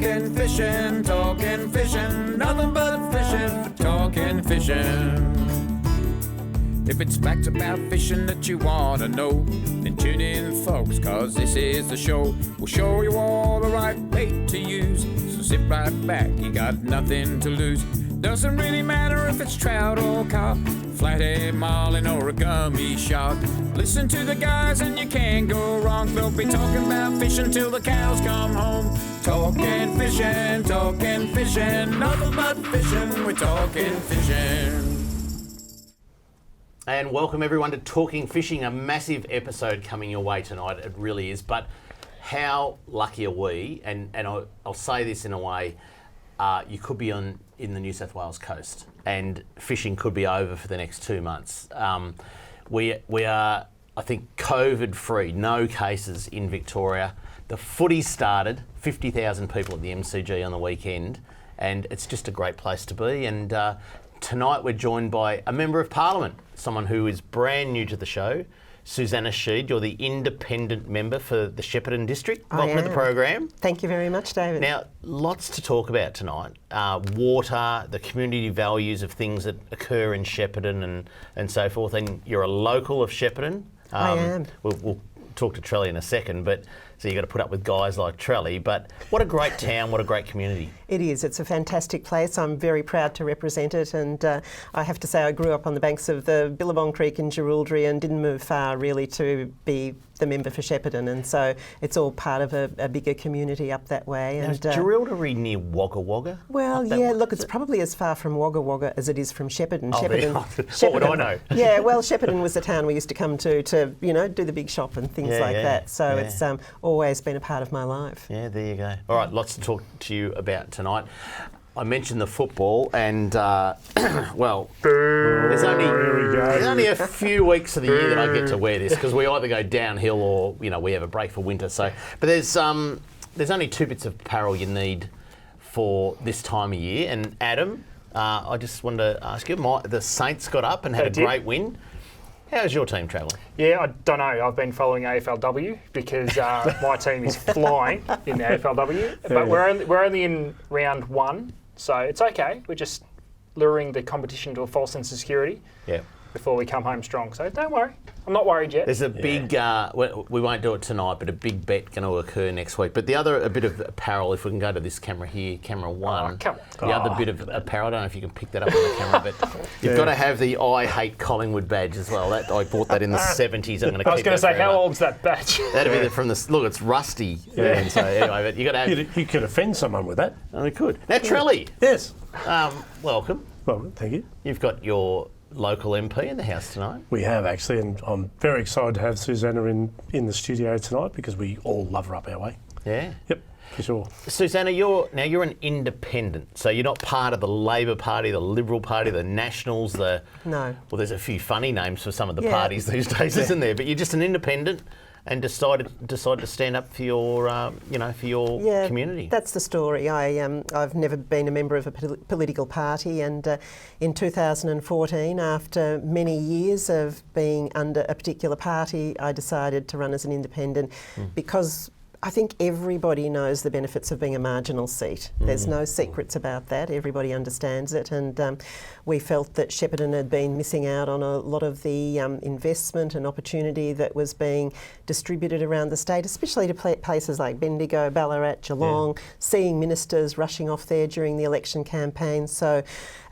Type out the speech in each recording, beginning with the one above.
talking fishing, nothing but fishing, talking fishing. If it's facts about fishing that you want to know, then tune in, folks, cause this is the show. We'll show you all the right bait to use, so sit right back, you got nothing to lose. Doesn't really matter if it's trout or carp, flathead, marlin or a gummy shark. Listen to the guys and you can't go wrong. They'll be talking about fishing till the cows come home. Talking fishing, nothing but fishing, we're talking fishing. And welcome everyone to Talking Fishing, a massive episode coming your way tonight. It really is. But how lucky are we? And I'll say this in a way, you could be in the New South Wales coast and fishing could be over for the next 2 months. We are, I think, COVID free, no cases in Victoria. The footy started, 50,000 people at the MCG on the weekend, and it's just a great place to be. And tonight we're joined by a Member of Parliament, someone who is brand new to the show, Suzanna Sheed. You're the independent member for the Shepparton District. Welcome to the program. Thank you very much, David. Now, lots to talk about tonight. Water, the community values of things that occur in Shepparton and so forth. And you're a local of Shepparton. I am. We'll talk to Trelly in a second, but so you've got to put up with guys like Trelly. But what a great town, what a great community. It is. It's a fantastic place. I'm very proud to represent it, and I have to say I grew up on the banks of the Billabong Creek in Jerilderie and didn't move far really to be the member for Shepparton, and so it's all part of a bigger community up that way. Now, is Jerilderie near Wagga Wagga? Well, yeah, look, it's probably as far from Wagga Wagga as it is from Shepparton. What would I know? Yeah, well, Shepparton was the town we used to come to do the big shop and things like that. So it's always been a part of my life. Yeah, there you go. All right, lots to talk to you about tonight. I mentioned the football, and well, there's only a few weeks of the year that I get to wear this because we either go downhill or we have a break for winter. So, but there's only 2 bits of apparel you need for this time of year. And Adam, I just wanted to ask you, the Saints got up and had a great win. How's your team travelling? Yeah, I don't know. I've been following AFLW because my team is flying in the AFLW, but we're only in round 1. So it's okay. We're just luring the competition to a false sense of security before we come home strong. So don't worry. I'm not worried yet. There's a big, we won't do it tonight, but a big bet going to occur next week. But a bit of apparel, if we can go to this camera here, camera 1. The other bit of apparel, I don't know if you can pick that up on the camera, but you've got to have the I Hate Collingwood badge as well. I bought that in the 70s. I'm going to keep I was going to say, how old's that badge? That'd be from the, look, it's rusty. Yeah. And so anyway, but you got to have... You could offend someone with that. Oh, you could. Now, Trelly. Yes. Welcome. Well, thank you. You've got your local MP in the house tonight. We have actually, and I'm very excited to have Susanna in the studio tonight because we all love her up our way. Yeah. Yep, for sure. Susanna, you're an independent, so you're not part of the Labor Party, the Liberal Party, the Nationals, No. Well, there's a few funny names for some of the parties these days, isn't there? But you're just an independent and decided to stand up for your, for your community. That's the story. I've never been a member of a political party, and in 2014, after many years of being under a particular party, I decided to run as an independent because I think everybody knows the benefits of being a marginal seat. There's no secrets about that. Everybody understands it, and we felt that Shepparton had been missing out on a lot of the investment and opportunity that was being distributed around the state, especially to places like Bendigo, Ballarat, Geelong, seeing ministers rushing off there during the election campaign. So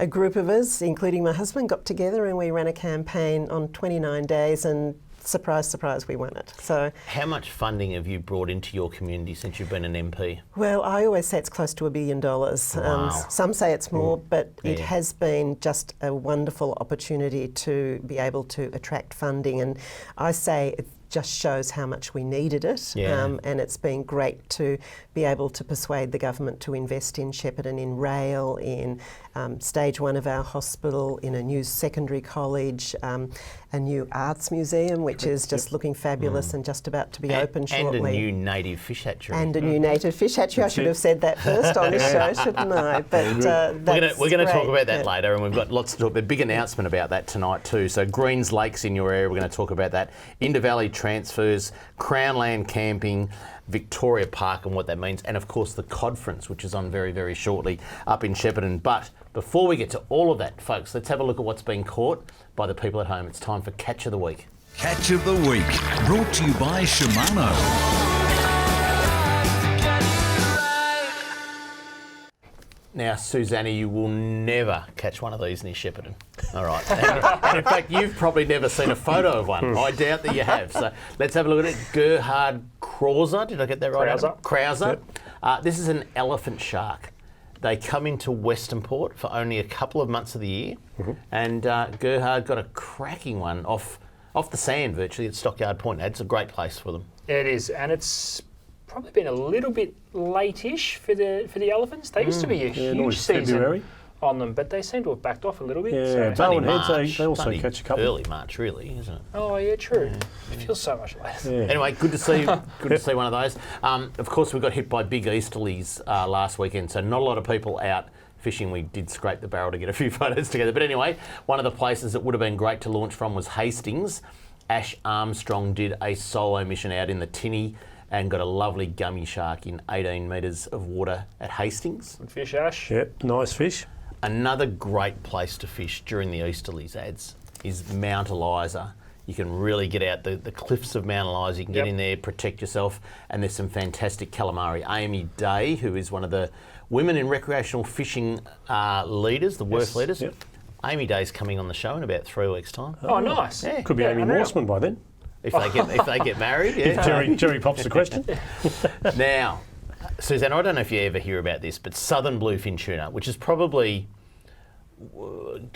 a group of us, including my husband, got together and we ran a campaign on 29 days, and surprise, surprise, we won it. So, how much funding have you brought into your community since you've been an MP? Well, I always say it's close to $1 billion. Wow. Some say it's more, but it has been just a wonderful opportunity to be able to attract funding. And I say it just shows how much we needed it, and it's been great to be able to persuade the government to invest in Shepparton, in rail, in stage 1 of our hospital, in a new secondary college, a new arts museum, which is just looking fabulous and just about to be open shortly. And a new native fish hatchery. And a new native fish hatchery. I should have said that first on this show, shouldn't I? But we're going to talk about that later, and we've got lots to talk about. A big announcement about that tonight too. So Greens Lakes in your area, we're going to talk about that. Inter Valley transfers, Crownland camping, Victoria Park and what that means, and of course the Conference, which is on very, very shortly up in Shepparton. But before we get to all of that, folks, let's have a look at what's been caught by the people at home. It's time for Catch of the Week. Catch of the Week, brought to you by Shimano. Now, Susanna, you will never catch one of these near Shepparton. All right. And in fact, you've probably never seen a photo of one. I doubt that you have. So let's have a look at it. Gerhard Krauser. Did I get that right? Krauser. This is an elephant shark. They come into Western Port for only a couple of months of the year. And Gerhard got a cracking one off the sand, virtually, at Stockyard Point. It's a great place for them. It is, and it's probably been a little bit late-ish for the elephants. They used to be a huge season February on them, but they seem to have backed off a little bit. Yeah, so. Bowen Heads, they also catch a couple. Early March, really, isn't it? Oh yeah, true. It feels so much later. Yeah. Anyway, good to see one of those. Of course, we got hit by big easterlies last weekend, so not a lot of people out fishing. We did scrape the barrel to get a few photos together. But anyway, one of the places that would have been great to launch from was Hastings. Ash Armstrong did a solo mission out in the tinny and got a lovely gummy shark in 18 metres of water at Hastings. Good fish, Ash. Yep, nice fish. Another great place to fish during the easterlies ads is Mount Eliza. You can really get out the cliffs of Mount Eliza. You can get in there, protect yourself, and there's some fantastic calamari. Amy Day, who is one of the women in recreational fishing leaders, the worst leaders. Yep. Amy Day's coming on the show in about 3 weeks' time. Oh, nice. Yeah. Could be Amy unreal. Morseman by then. If they get married, yeah. Jerry pops the question. Now, Suzanne, I don't know if you ever hear about this, but southern bluefin tuna, which is probably,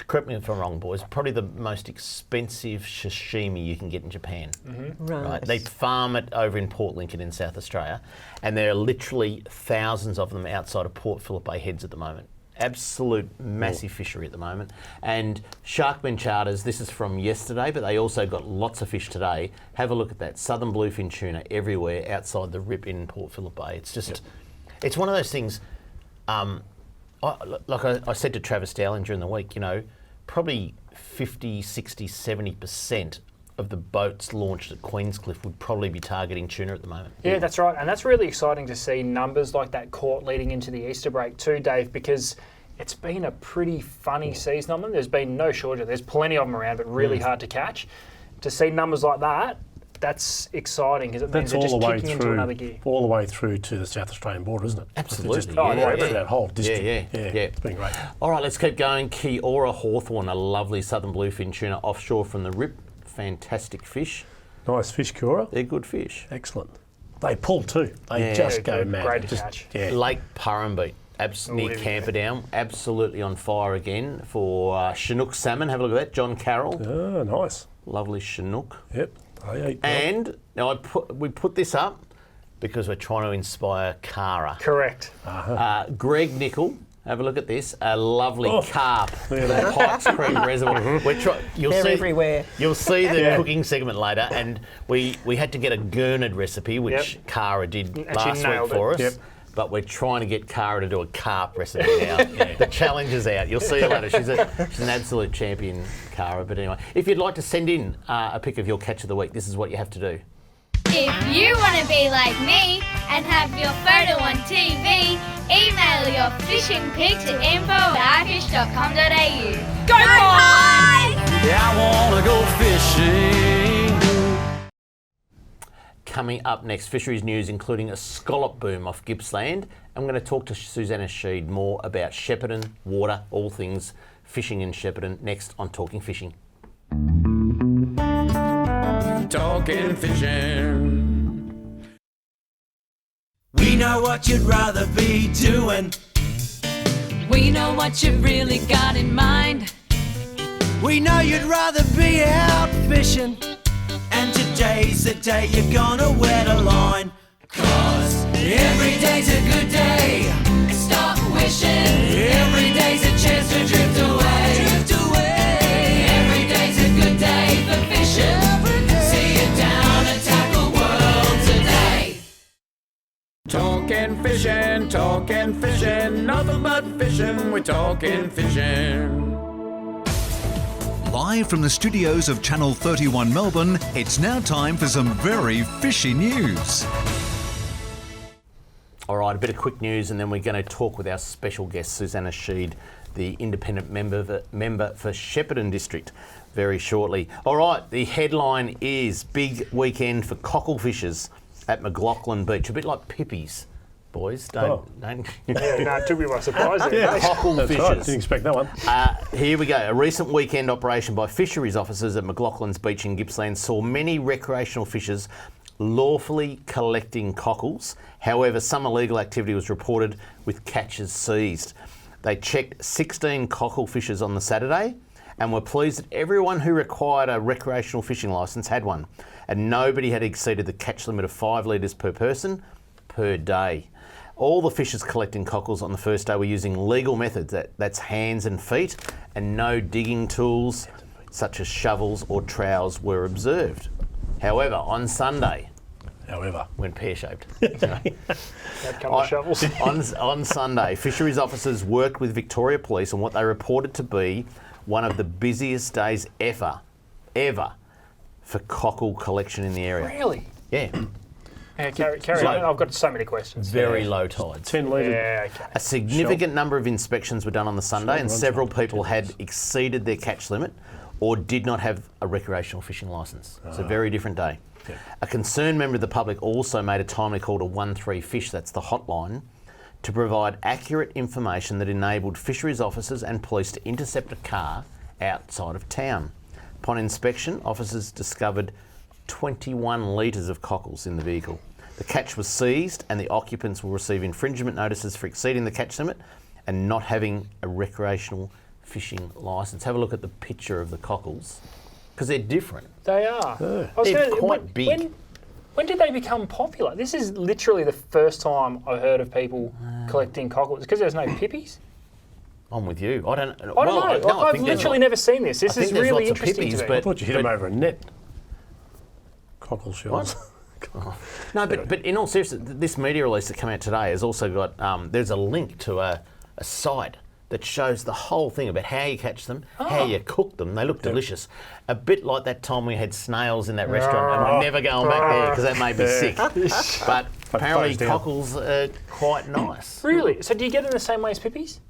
correct me if I'm wrong, boys, probably the most expensive sashimi you can get in Japan. Right. They farm it over in Port Lincoln in South Australia, and there are literally thousands of them outside of Port Phillip Bay Heads at the moment. Absolute massive fishery at the moment. And Sharkmen Charters, this is from yesterday, but they also got lots of fish today. Have a look at that. Southern bluefin tuna everywhere outside the rip in Port Phillip Bay. It's just, it's one of those things, I said to Travis Dowling during the week, probably 50, 60, 70% of the boats launched at Queenscliff would probably be targeting tuna at the moment. Yeah, that's right. And that's really exciting to see numbers like that caught leading into the Easter break too, Dave, because it's been a pretty funny season on them. There's been no shortage. There's plenty of them around, but really hard to catch. To see numbers like that, that's exciting because it means they're just kicking into another gear. All the way through to the South Australian border, isn't it? Absolutely. Just, Yeah. through that whole district. Yeah. It's been great. All right, let's keep going. Kiora Hawthorn, a lovely southern bluefin tuna offshore from the rip. Fantastic fish. Nice fish, Cora. They're good fish. Excellent. They pull too. They just go mad. Great to catch. Yeah. Lake Purrumbete, near Camperdown, absolutely on fire again for Chinook salmon. Have a look at that. John Carroll. Oh, nice. Lovely Chinook. Yep. I ate And now we put this up because we're trying to inspire Cara. Correct. Greg Nickel. Have a look at this. A lovely carp from the Pikes Creek Reservoir. They're everywhere. You'll see the cooking segment later, and we had to get a gurnard recipe, which Cara did last week for us. Yep. But we're trying to get Cara to do a carp recipe now. The challenge is out. You'll see her later. She's an absolute champion, Cara. But anyway, if you'd like to send in a pic of your catch of the week, this is what you have to do. If you want to be like me and have your photo on TV, email your fishing pic to info@ifish.com.au. Go Pies! Yeah, I wanna go fishing. Coming up next, fisheries news including a scallop boom off Gippsland. I'm going to talk to Suzanna Sheed more about Shepparton, water, all things fishing in Shepparton, next on Talking Fishing. Talking fishing. We know what you'd rather be doing. We know what you've really got in mind. We know you'd rather be out fishing. And today's the day you're gonna wet a line. 'Cause every day's a good day. Stop wishing. Every day's a chance to drift away. Drift away. Every day's a good day for fishing. See it down and tackle world today. Talking fishing, nothing but fishing. We're talking fishing. Live from the studios of Channel 31 Melbourne, it's now time for some very fishy news. All right, a bit of quick news, and then we're going to talk with our special guest, Suzanna Sheed, the independent member for Shepparton District, very shortly. All right, the headline is big weekend for cockle fishers at McLaughlin Beach. A bit like Pippies, boys. Don't. Yeah, no, it took me by surprise there. Yeah. Cockle That's fishers. right, didn't expect that one. Here we go. A recent weekend operation by fisheries officers at McLaughlin's Beach in Gippsland saw many recreational fishers lawfully collecting cockles. However, some illegal activity was reported with catches seized. They checked 16 cockle fishers on the Saturday and were pleased that everyone who required a recreational fishing licence had one, and nobody had exceeded the catch limit of 5 litres per person per day. All the fishers collecting cockles on the first day were using legal methods, that's hands and feet, and no digging tools such as shovels or trowels were observed. However, on Sunday, went pear-shaped. Out come the shovels. on Sunday, fisheries officers worked with Victoria Police on what they reported to be one of the busiest days ever for cockle collection in the area. Really? Yeah. Yeah, carry on. I've got so many questions. Very low tides. 10 litre. Yeah, okay. A significant number of inspections were done on the Sunday, and several people had exceeded their catch limit or did not have a recreational fishing licence. It's a very different day. Yeah. A concerned member of the public also made a timely call to 13 Fish, that's the hotline, to provide accurate information that enabled fisheries officers and police to intercept a car outside of town. Upon inspection, officers discovered 21 litres of cockles in the vehicle. The catch was seized and the occupants will receive infringement notices for exceeding the catch limit and not having a recreational fishing licence. Have a look at the picture of the cockles, because they're different. They are. Yeah. I was They're gonna- quite big. When did they become popular? This is literally the first time I've heard of people collecting cockles. Because there's no pippies? I'm with you. I don't I don't know. I've literally never seen this. This is really interesting to me. I thought you hit them over a net. Cockle shells. No, but in all seriousness, this media release that came out today has also got, there's a link to a site that shows the whole thing about how you catch them, how you cook them. They look delicious. A bit like that time we had snails in that restaurant, and we're never going back there because that made me sick. But apparently closed down. cockles are quite nice. Really? So do you get them the same way as pippies?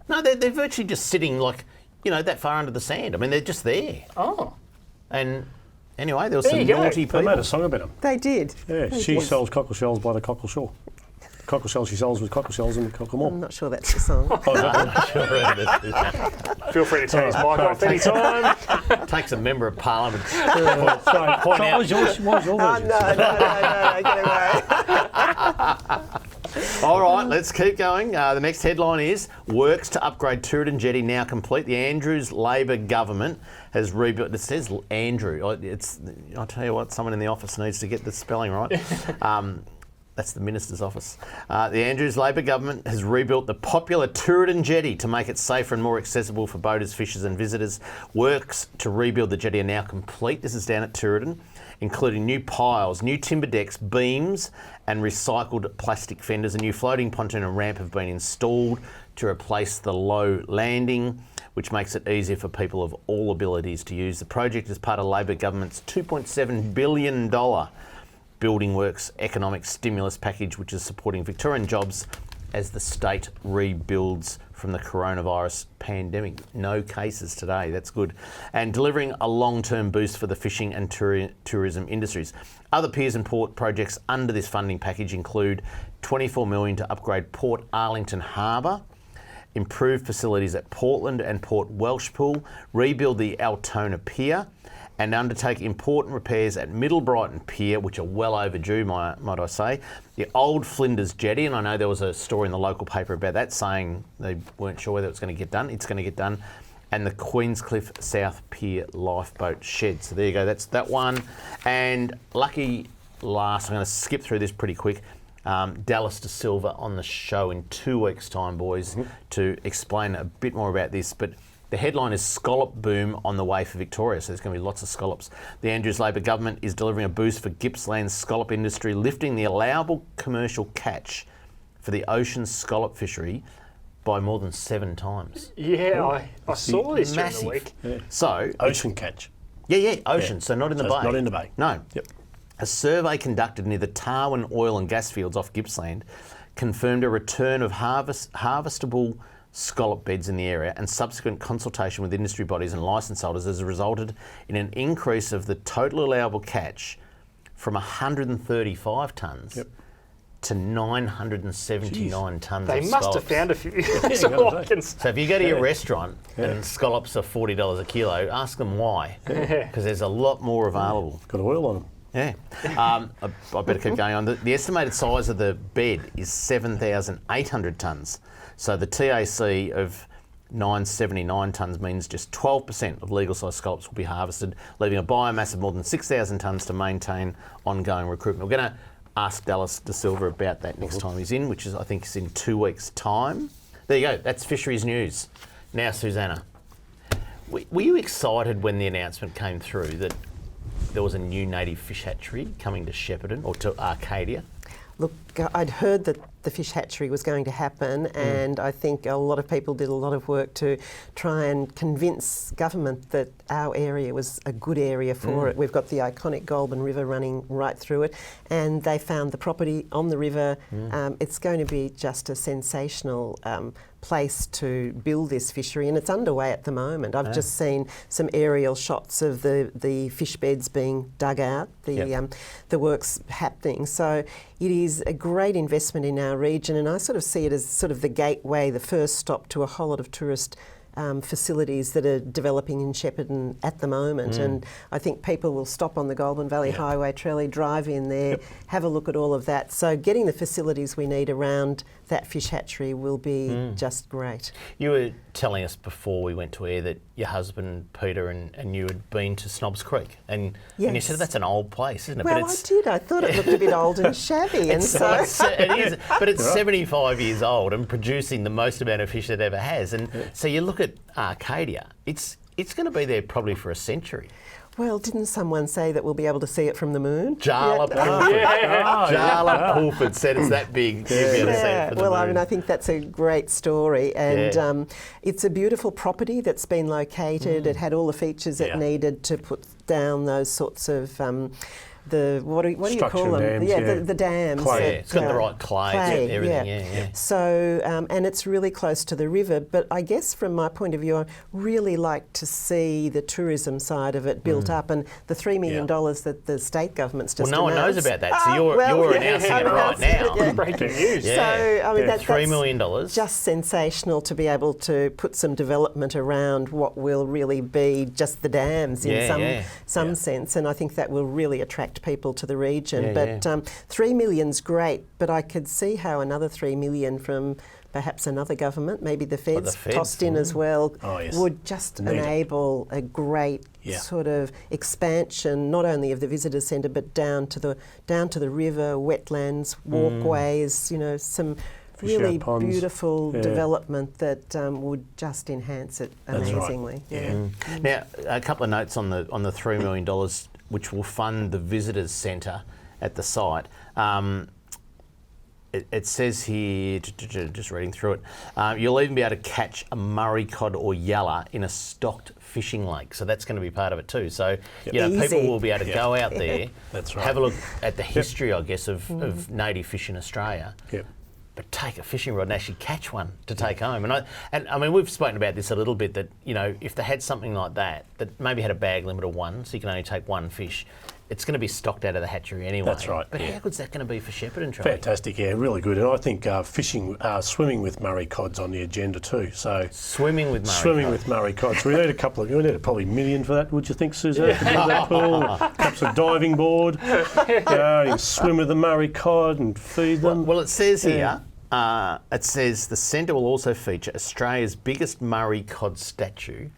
No, they're virtually just sitting like, that far under the sand. I mean, they're just there. Oh. And anyway, there was There some you go. naughty They made people. a song about them. They did. Yeah, she sells cockle shells by the cockle shore. The cockle shells she sells with cockle shells and cockle I'm more. not sure that's the song. Feel free to turn his mic off any time. Takes a member of parliament. What was your version? No, get away. All right, let's keep going. The next headline is works to upgrade Tooradin Jetty now complete. The Andrews Labor government has rebuilt. It says Andrew. I'll tell you what, someone in the office needs to get the spelling right. That's the minister's office. The Andrews Labor government has rebuilt the popular Tooradin Jetty to make it safer and more accessible for boaters, fishers and visitors. Works to rebuild the jetty are now complete. This is down at Tooradin, including new piles, new timber decks, beams and recycled plastic fenders. A new floating pontoon and ramp have been installed to replace the low landing, which makes it easier for people of all abilities to use. The project is part of Labor government's $2.7 billion Building Works economic stimulus package, which is supporting Victorian jobs as the state rebuilds from the coronavirus pandemic. No cases today, that's good. And delivering a long-term boost for the fishing and tourism industries. Other piers and port projects under this funding package include $24 million to upgrade Port Arlington Harbour, improve facilities at Portland and Port Welshpool, rebuild the Altona Pier, and undertake important repairs at Middle Brighton Pier, which are well overdue, might I say. The Old Flinders Jetty, and I know there was a story in the local paper about that saying they weren't sure whether it's going to get done. It's going to get done. And the Queenscliff South Pier lifeboat shed. So there you go, that's that one. And lucky last, I'm going to skip through this pretty quick. Dallas De Silva on the show in 2 weeks' time, boys, to explain a bit more about this. But the headline is Scallop Boom on the way for Victoria, so there's going to be lots of scallops. The Andrews Labor government is delivering a boost for Gippsland's scallop industry, lifting the allowable commercial catch for the ocean scallop fishery by more than 7 times. Yeah, I saw this during Massive. the week. So, Ocean catch. ocean, so not in the bay. Not in the bay. No. Yep. A survey conducted near the Tarwin oil and gas fields off Gippsland confirmed a return of harvestable scallop beds in the area, and subsequent consultation with industry bodies and licence holders has resulted in an increase of the total allowable catch from 135 tonnes to 979 tonnes They of must have scallops. found a few. That's all I can say. So if you go to your restaurant and scallops are $40 a kilo, ask them why, because there's a lot more available. Got oil on them. Yeah. I better keep going on. The estimated size of the bed is 7,800 tonnes. So the TAC of 979 tonnes means just 12% of legal size scallops will be harvested, leaving a biomass of more than 6,000 tonnes to maintain ongoing recruitment. We're going to ask Dallas De Silva about that next time he's in, which is, I think, is in 2 weeks' time. There you go. That's Fisheries News. Now, Susanna, were you excited when the announcement came through that there was a new native fish hatchery coming to Shepparton or to Arcadia? Look, I'd heard that the fish hatchery was going to happen, and I think a lot of people did a lot of work to try and convince government that our area was a good area for it. We've got the iconic Goulburn River running right through it, and they found the property on the river. It's going to be just a sensational place to build this fishery, and it's underway at the moment. I've just seen some aerial shots of the fish beds being dug out, the work's happening. So it is a great investment in our region, and I sort of see it as sort of the gateway, the first stop to a whole lot of tourist facilities that are developing in Shepparton at the moment, and I think people will stop on the Goulburn Valley Highway trolley, drive in there, have a look at all of that. So getting the facilities we need around that fish hatchery will be just great. You were telling us before we went to air that your husband Peter and you had been to Snobs Creek, and you said that's an old place, isn't it? Well, I did. I thought it looked a bit old and shabby, and so it is. But it's 75 years old and producing the most amount of fish it ever has. And so you look at Arcadia, it's going to be there probably for a century. Well, didn't someone say that we'll be able to see it from the moon? Jarla Pulford said it's that big. You'll be able to see it from the well, moon. I mean, I think that's a great story, and it's a beautiful property that's been located. It had all the features it needed to put down those sorts of what do you call them? Dams, the dams. Clay. It's got the right clay, everything. So, and it's really close to the river. But I guess from my point of view, I really like to see the tourism side of it built up, and the $3 million that the state government's just no one knows announced. about that. So you're announcing it right now. Breaking news. So, I mean, that's $3 million. Just sensational to be able to put some development around what will really be just the dams in some sense, and I think that will really attract people to the region. But $3 million's great, but I could see how another $3 million from perhaps another government, maybe the Feds, tossed in as well, would just enable a great sort of expansion, not only of the visitor centre, but down to the river, wetlands, walkways, some really beautiful development that would just enhance it amazingly. Now, a couple of notes on the $3 million, which will fund the visitors centre at the site. It says here, just reading through it, you'll even be able to catch a Murray cod or yalla in a stocked fishing lake. So that's going to be part of it too. So people will be able to go out there, have a look at the history, I guess, of native fish in Australia. But take a fishing rod and actually catch one to take home. And I mean, we've spoken about this a little bit, that if they had something like that maybe had a bag limit of 1, so you can only take 1 fish, it's going to be stocked out of the hatchery anyway. That's right. But how good's that going to be for Shepparton trade? Fantastic, really good. And I think swimming with Murray cod's on the agenda too. So swimming with Murray cods. We need we need probably $1 million for that. Would you think, Suzanne? To build that pool, perhaps a diving board. You swim with the Murray cod and feed them. Well, it says here. It says the centre will also feature Australia's biggest Murray cod statue.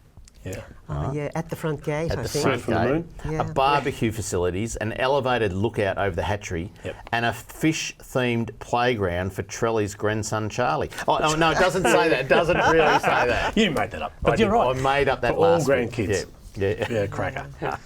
At the front gate, at I the think. front gate, a barbecue facilities, an elevated lookout over the hatchery, and a fish-themed playground for Trelly's grandson Charlie. Oh no, it doesn't say that. It doesn't really say that. You made that up, but you're right. I made up that for last all grandkids. Yeah, cracker. No,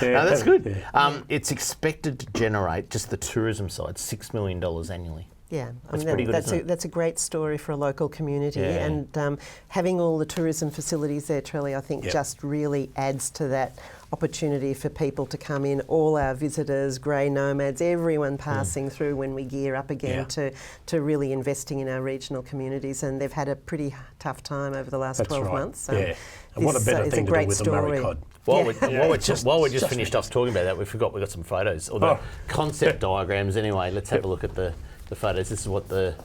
that's good. It's expected to generate, just the tourism side, $6 million annually. Yeah, That's pretty good, isn't it? that's a great story for a local community, and having all the tourism facilities there, Trelly, I think just really adds to that opportunity for people to come in, all our visitors, grey nomads, everyone passing through when we gear up again to really investing in our regional communities, and they've had a pretty tough time over the last 12 months. So and what a better thing to do with the Murray cod. While we just finished off talking about that, we forgot we got some photos, or the concept diagrams anyway. Let's have a look at the photos. This is what the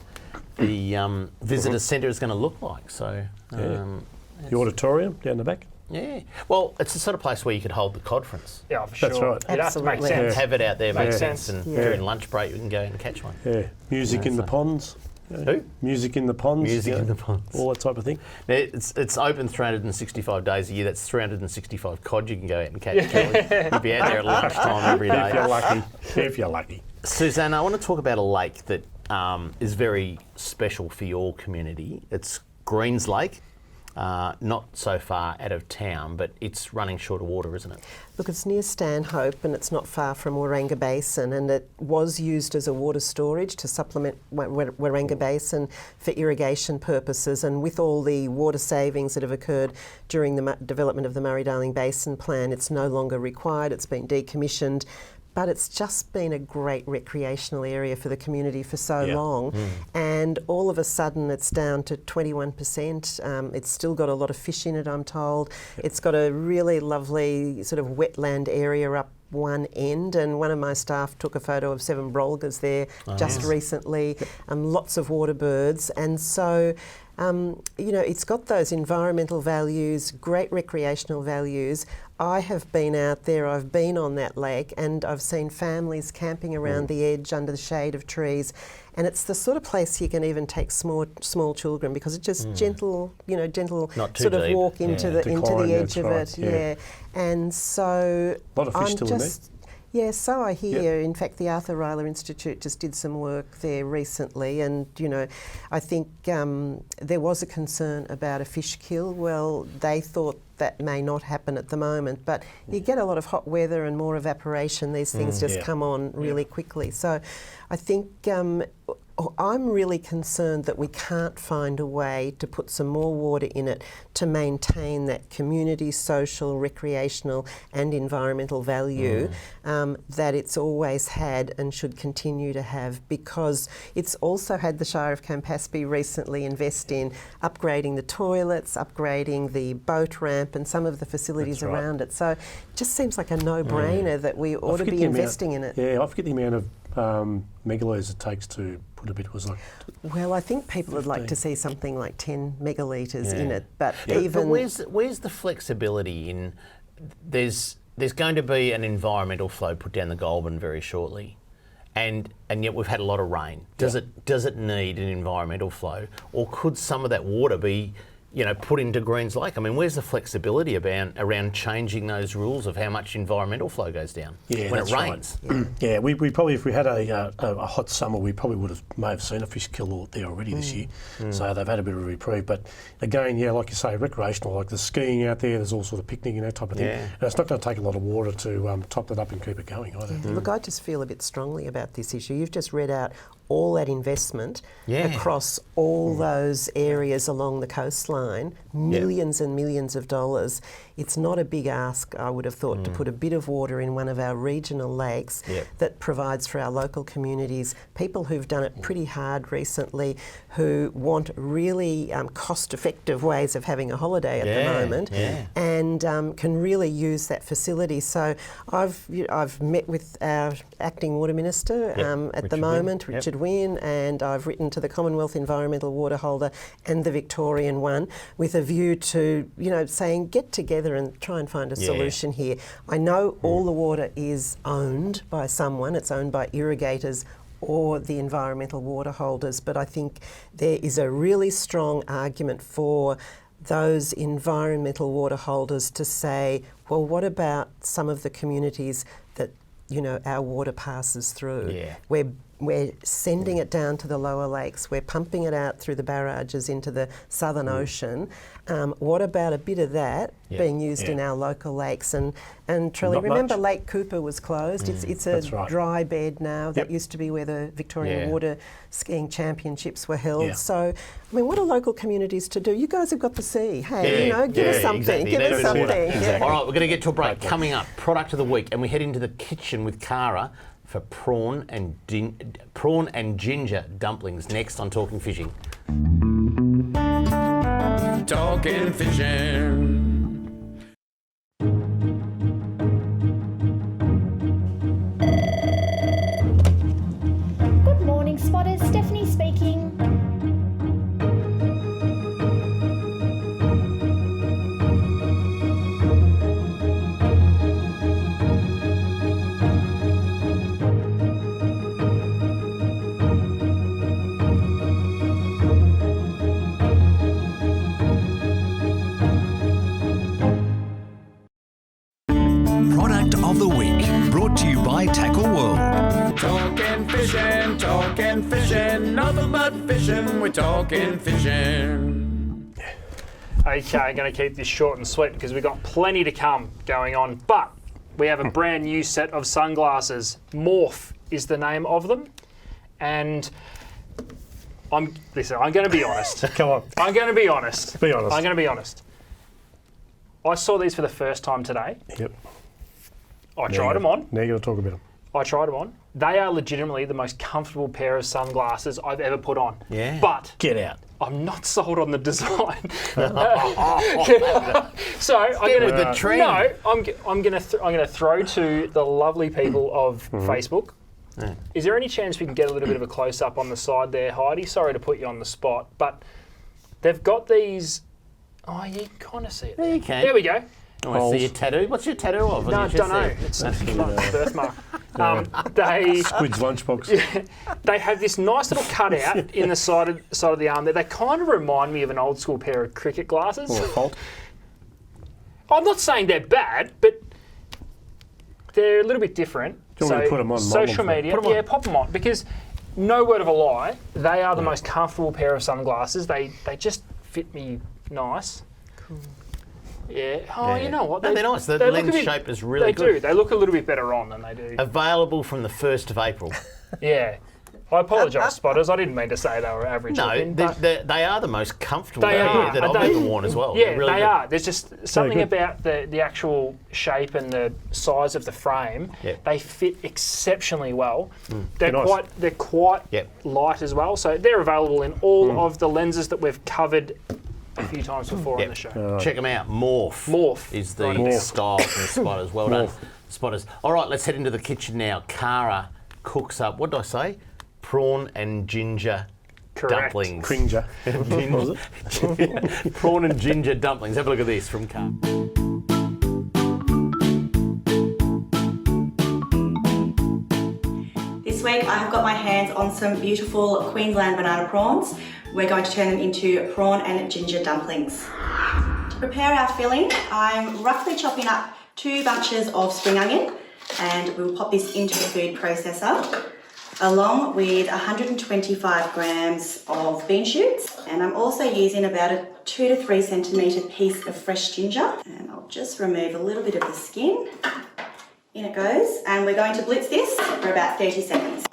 visitor centre is going to look like. So the auditorium down the back. Yeah, well, it's the sort of place where you could hold the codference. Yeah, for sure. That's right. It has to make sense. Have it out there makes sense, sense. and during lunch break you can go and catch one. Yeah, music in the ponds. Who? Music in the ponds. Music in the ponds. All that type of thing. Now, it's open 365 days a year. That's 365 cod you can go out and catch. You'll be out there at lunchtime every day. If you're lucky. If you're lucky. Suzanne, I want to talk about a lake that is very special for your community. It's Greens Lake. Not so far out of town, but it's running short of water, isn't it? Look, it's near Stanhope and it's not far from Waranga Basin, and it was used as a water storage to supplement Waranga Basin for irrigation purposes, and with all the water savings that have occurred during the development of the Murray-Darling Basin Plan, it's no longer required, it's been decommissioned. But it's just been a great recreational area for the community for so long. And all of a sudden it's down to 21%. It's still got a lot of fish in it, I'm told. It's got a really lovely sort of wetland area up one end, and one of my staff took a photo of 7 brolgas there just recently, lots of water birds. And so it's got those environmental values, great recreational values. I have been out there, I've been on that lake, and I've seen families camping around the edge under the shade of trees. And it's the sort of place you can even take small children, because it's just gentle sort of walk into the edge of it. Yeah. And so a lot of fish still in there. Yeah, so I hear. In fact, the Arthur Ryler Institute just did some work there recently, and I think there was a concern about a fish kill. Well, they thought that may not happen at the moment, but you get a lot of hot weather and more evaporation. These things just come on really quickly. So I think I'm really concerned that we can't find a way to put some more water in it to maintain that community, social, recreational and environmental value that it's always had and should continue to have, because it's also had the Shire of Campaspe recently invest in upgrading the toilets, upgrading the boat ramp and some of the facilities around it. So it just seems like a no-brainer that we ought to be investing in it. Yeah, I forget the amount of megalitres it takes to put a bit. Was like. Well, I think people would like to see something like 10 megalitres in it, but But where's the flexibility in? There's going to be an environmental flow put down the Goulburn very shortly, and yet we've had a lot of rain. Does it need an environmental flow, or could some of that water be put into Greens Lake? I mean, where's the flexibility around changing those rules of how much environmental flow goes down when it rains? Right. Yeah, we probably, if we had a hot summer, we probably may have seen a fish kill there already this year. So they've had a bit of a reprieve. But again, like you say, recreational, like the skiing out there, there's all sort of picnicking, that type of thing. And it's not going to take a lot of water to top that up and keep it going either. Look, I just feel a bit strongly about this issue. You've just read out all that investment across all those areas along the coastline, millions and millions of dollars. It's not a big ask, I would have thought, to put a bit of water in one of our regional lakes that provides for our local communities, people who've done it pretty hard recently, who want really cost-effective ways of having a holiday at the moment, and can really use that facility. So I've met with our acting water minister at the moment, Richard Wynne, and I've written to the Commonwealth Environmental Water Holder and the Victorian one with a view to saying get together and try and find a solution here. I know all the water is owned by someone. It's owned by irrigators or the environmental water holders, but I think there is a really strong argument for those environmental water holders to say, well, what about some of the communities that our water passes through, where We're sending it down to the lower lakes. We're pumping it out through the barrages into the Southern Ocean. What about a bit of that being used in our local lakes? And Trelly, Not remember much. Lake Cooper was closed. It's a that's right. dry bed now. That Yep. used to be where the Victorian Yeah. Water Skiing Championships were held. Yeah. So, I mean, what are local communities to do? You guys have got the sea. Hey, Yeah, give us something. exactly. Give You us need to something. do it. Yeah. All right, we're going to get to a break. Coming up, product of the week, and we head into the kitchen with Cara for prawn and ginger dumplings next on Talking Fishing. Talking fishing. Good morning, spotters. Stephanie speaking. Product of the week, brought to you by Tackle World. Talking fishing, nothing but fishing. We're talking fishing. Okay, I'm going to keep this short and sweet because we've got plenty to come going on. But we have a brand new set of sunglasses. Morph is the name of them. And I'm going to be honest. Come on. I'm going to be honest. Be honest. I'm going to be honest. I saw these for the first time today. Yep. I tried them on. Now you're going to talk about them. I tried them on. They are legitimately the most comfortable pair of sunglasses I've ever put on. Yeah. But Get out. I'm not sold on the design. So I'm going with the trend. No, I'm going to throw to the lovely people of Facebook. Yeah. Is there any chance we can get a little bit of a close up on the side there, Heidi? Sorry to put you on the spot, but they've got these. Oh, you can kind of see it. There you can. There we go. Oh, I see your tattoo. What's your tattoo of? No, On I your chest don't know. there? It's a birthmark. They Squid's lunchbox. they have this nice little cutout in the side of the arm there. They kind of remind me of an old school pair of cricket glasses. Or a fault. I'm not saying they're bad, but they're a little bit different. Do you want me to put 'em on? Social Model them? media, Put 'em on. yeah, pop them on because no word of a lie, they are the most comfortable pair of sunglasses. They just fit me nice. Cool. Yeah. Oh, you know what? No, they're nice. The they look lens a bit- shape is really they good. do. They look a little bit better on than they do. Available from the 1st of April. Yeah. I apologise, spotters. I didn't mean to say they were average No, looking. but they are the most comfortable They pair are. that I've They- ever worn as well. Yeah, They're really they good. are. There's just something good. about the actual shape and the size of the frame. Yep. They fit exceptionally well. They're They're nice. quite Yep. light as well. So they're available in all of the lenses that we've covered a few times before on Yep. the show. Check them out. Morph. Morph. is the Right about. style from the Spotters. Well done, Spotters. All right, let's head into the kitchen now. Cara cooks up, what did I say? Prawn and ginger Correct. dumplings. Cringer. What was it? Prawn and ginger dumplings. Have a look at this from Cara. This week I have got my hands on some beautiful Queensland banana prawns. We're going to turn them into prawn and ginger dumplings. To prepare our filling, I'm roughly chopping up 2 bunches of spring onion and we'll pop this into the food processor along with 125 grams of bean shoots, and I'm also using about a 2 to 3 centimetre piece of fresh ginger, and I'll just remove a little bit of the skin. In it goes, and we're going to blitz this for about 30 seconds.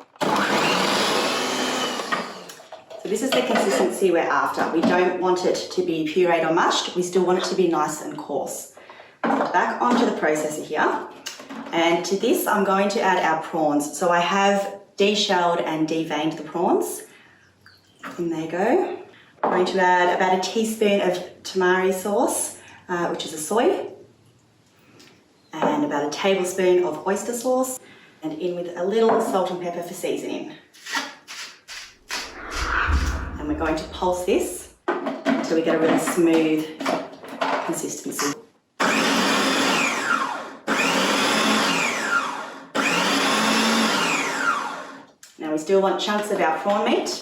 So this is the consistency we're after. We don't want it to be pureed or mushed, we still want it to be nice and coarse. Back onto the processor here, and to this I'm going to add our prawns. So I have de-shelled and de-veined the prawns. In they go. I'm going to add about a teaspoon of tamari sauce, which is a soy, and about a tablespoon of oyster sauce, and in with a little salt and pepper for seasoning. And we're going to pulse this until we get a really smooth consistency. Now we still want chunks of our prawn meat,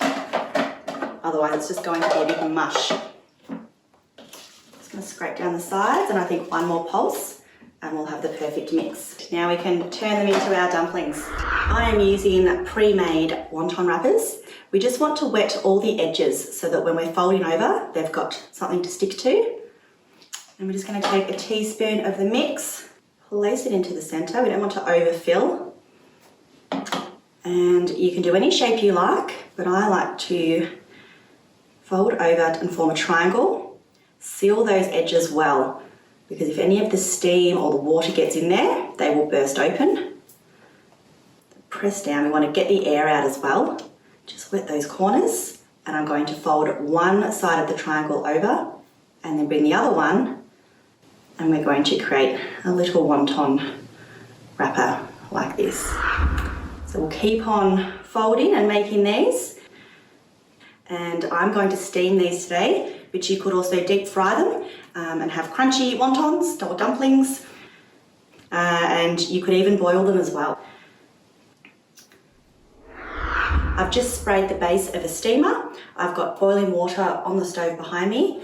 otherwise it's just going to be a big mush. Just going to scrape down the sides, and I think one more pulse and we'll have the perfect mix. Now we can turn them into our dumplings. I am using pre-made wonton wrappers. We just want to wet all the edges so that when we're folding over, they've got something to stick to. And we're just going to take a teaspoon of the mix, place it into the centre. We don't want to overfill. And you can do any shape you like, but I like to fold over and form a triangle. Seal those edges well, because if any of the steam or the water gets in there, they will burst open. Press down, we want to get the air out as well. Just wet those corners, and I'm going to fold one side of the triangle over and then bring the other one, and we're going to create a little wonton wrapper like this. So we'll keep on folding and making these, and I'm going to steam these today, but you could also deep fry them and have crunchy wontons or dumplings, and you could even boil them as well. I've just sprayed the base of a steamer. I've got boiling water on the stove behind me,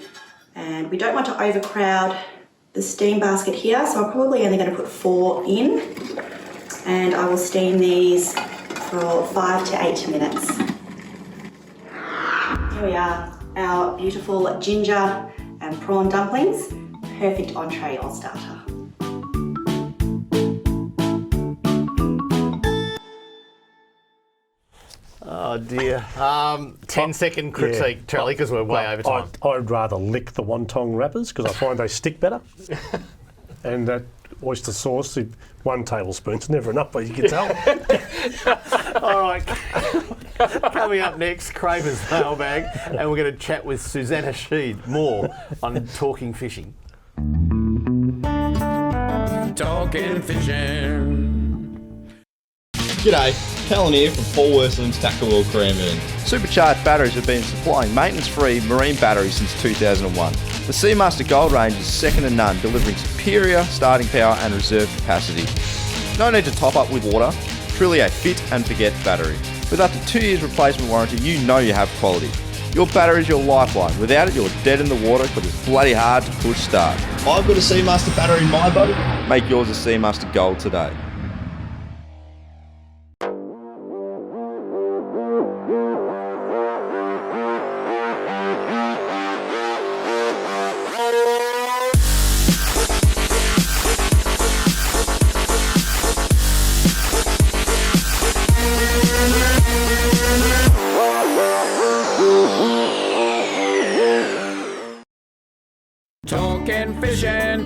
and we don't want to overcrowd the steam basket here, so I'm probably only going to put 4 in, and I will steam these for 5 to 8 minutes. Here we are, our beautiful ginger and prawn dumplings. Perfect entree or starter. Oh dear. 10-second critique, Charlie, because we're way over time. I'd rather lick the wonton wrappers because I find they stick better. And that oyster sauce, 1 tablespoon's never enough, but you can tell. All right. Coming up next, Kramer's Mailbag, and we're going to chat with Suzanna Sheed more on talking fishing. Talking fishing. G'day, Callan here from Paul Worsling's Tackle World Cranbourne. Supercharged batteries have been supplying maintenance-free marine batteries since 2001. The Seamaster Gold range is second to none, delivering superior starting power and reserve capacity. No need to top up with water, truly a fit and forget battery. With up to 2 years replacement warranty, you know you have quality. Your battery is your lifeline. Without it, you're dead in the water because it's bloody hard to push start. I've got a Seamaster battery in my boat. Make yours a Seamaster Gold today.